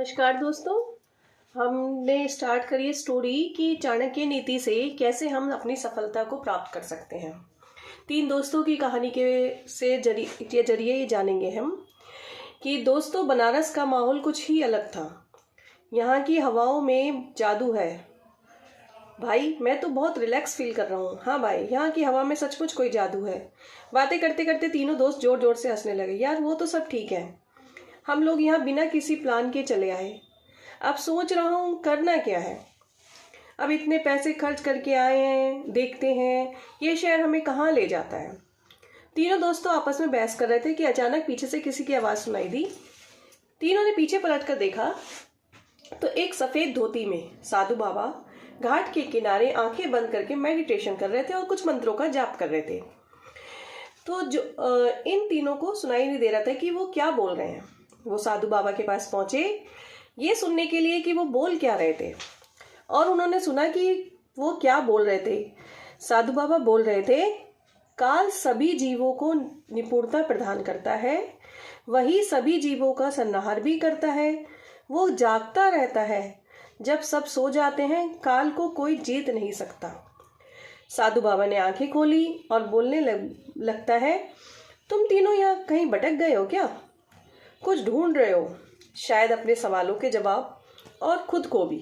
नमस्कार दोस्तों, हमने स्टार्ट करी है स्टोरी कि चाणक्य नीति से कैसे हम अपनी सफलता को प्राप्त कर सकते हैं। 3 दोस्तों की कहानी के जरिए ये जानेंगे हम कि दोस्तों बनारस का माहौल कुछ ही अलग था। यहाँ की हवाओं में जादू है। भाई मैं तो बहुत रिलैक्स फील कर रहा हूँ। हाँ भाई, यहाँ की हवा में सचमुच कोई जादू है। बातें करते करते तीनों दोस्त जोर जोर से हंसने लगे। यार वो तो सब ठीक है, हम लोग यहाँ बिना किसी प्लान के चले आए। अब सोच रहा हूँ करना क्या है। अब इतने पैसे खर्च करके आए हैं, देखते हैं ये शहर हमें कहाँ ले जाता है। तीनों दोस्तों आपस में बहस कर रहे थे कि अचानक पीछे से किसी की आवाज़ सुनाई दी। तीनों ने पीछे पलट कर देखा तो एक सफ़ेद धोती में साधु बाबा घाट के किनारे आंखें बंद करके मेडिटेशन कर रहे थे और कुछ मंत्रों का जाप कर रहे थे। तो जो इन तीनों को सुनाई नहीं दे रहा था कि वो क्या बोल रहे हैं। वो साधु बाबा के पास पहुंचे ये सुनने के लिए कि वो बोल क्या रहे थे, और उन्होंने सुना कि वो क्या बोल रहे थे। साधु बाबा बोल रहे थे, काल सभी जीवों को निपुणता प्रदान करता है, वही सभी जीवों का संहार भी करता है। वो जागता रहता है, जब सब सो जाते हैं काल को कोई जीत नहीं सकता। साधु बाबा ने आंखें खोली और बोलने लगता है, तुम तीनों यहाँ कहीं भटक गए हो क्या? कुछ ढूंढ रहे हो, शायद अपने सवालों के जवाब और खुद को भी।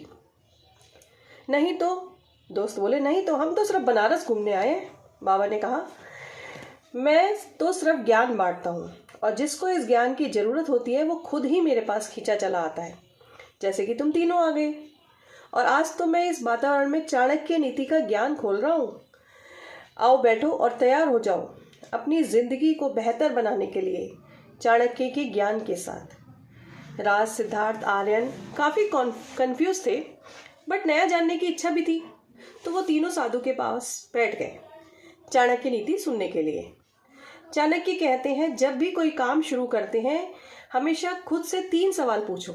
नहीं तो, दोस्त बोले, नहीं तो हम तो सिर्फ बनारस घूमने आए हैं। बाबा ने कहा, मैं तो सिर्फ ज्ञान बांटता हूँ और जिसको इस ज्ञान की ज़रूरत होती है वो खुद ही मेरे पास खींचा चला आता है। जैसे कि तुम तीनों आ गए और आज तो मैं इस वातावरण में चाणक्य नीति का ज्ञान खोल रहा हूँ। आओ बैठो और तैयार हो जाओ अपनी ज़िंदगी को बेहतर बनाने के लिए चाणक्य के ज्ञान के साथ। राज, सिद्धार्थ, आर्यन काफ़ी कंफ्यूज थे, बट नया जानने की इच्छा भी थी, तो वो तीनों साधु के पास बैठ गए चाणक्य नीति सुनने के लिए। चाणक्य कहते हैं, जब भी कोई काम शुरू करते हैं हमेशा खुद से 3 सवाल पूछो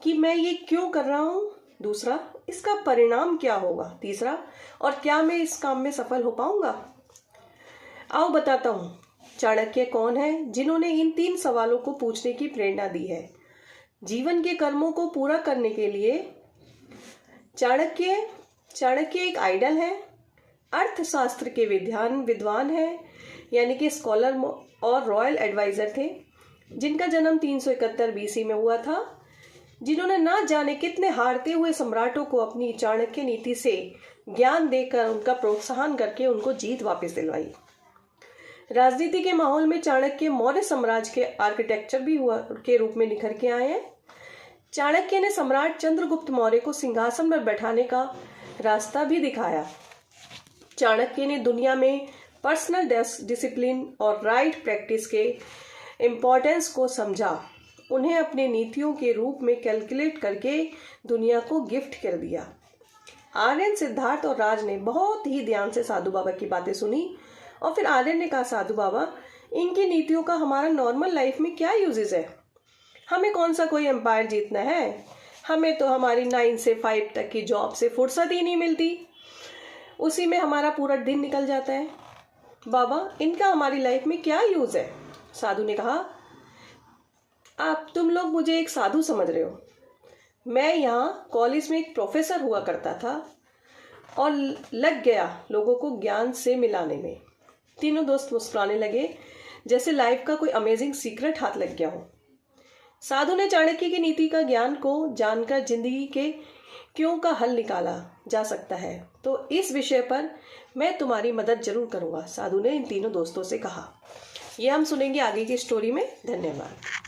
कि मैं ये क्यों कर रहा हूँ, दूसरा इसका परिणाम क्या होगा, तीसरा और क्या मैं इस काम में सफल हो पाऊंगा। आओ बताता हूँ चाणक्य कौन है जिन्होंने इन 3 सवालों को पूछने की प्रेरणा दी है। जीवन के कर्मों को पूरा करने के लिए चाणक्य एक आइडल है, अर्थशास्त्र के विद्वान है, यानी कि स्कॉलर और रॉयल एडवाइजर थे, जिनका जन्म 371 बीसी में हुआ था, जिन्होंने ना जाने कितने हारते हुए सम्राटों को अपनी चाणक्य नीति से ज्ञान देकर उनका प्रोत्साहन करके उनको जीत वापस दिलवाई। राजनीति के माहौल में चाणक्य मौर्य साम्राज्य के आर्किटेक्चर भी के रूप में निखर के आए हैं। चाणक्य ने सम्राट चंद्रगुप्त मौर्य को सिंहासन पर बैठाने का रास्ता भी दिखाया। चाणक्य ने दुनिया में पर्सनल डिसिप्लिन और राइट प्रैक्टिस के इम्पोर्टेंस को समझा, उन्हें अपने नीतियों के रूप में कैलकुलेट करके दुनिया को गिफ्ट कर दिया। आर्यन, सिद्धार्थ और राज ने बहुत ही ध्यान से साधु बाबा की बातें सुनी और फिर आर्यन ने कहा, साधु बाबा इनकी नीतियों का हमारा नॉर्मल लाइफ में क्या यूजेस है? हमें कौन सा कोई एम्पायर जीतना है? हमें तो हमारी 9 से 5 तक की जॉब से फुर्सत ही नहीं मिलती, उसी में हमारा पूरा दिन निकल जाता है। बाबा इनका हमारी लाइफ में क्या यूज़ है? साधु ने कहा, आप तुम लोग मुझे एक साधु समझ रहे हो। मैं यहाँ कॉलेज में एक प्रोफेसर हुआ करता था और लग गया लोगों को ज्ञान से मिलाने में। तीनों दोस्त मुस्कुराने लगे जैसे लाइफ का कोई अमेजिंग सीक्रेट हाथ लग गया हो। साधु ने चाणक्य की नीति का ज्ञान को जानकर जिंदगी के क्यों का हल निकाला जा सकता है, तो इस विषय पर मैं तुम्हारी मदद जरूर करूंगा, साधु ने इन तीनों दोस्तों से कहा। ये हम सुनेंगे आगे की स्टोरी में। धन्यवाद।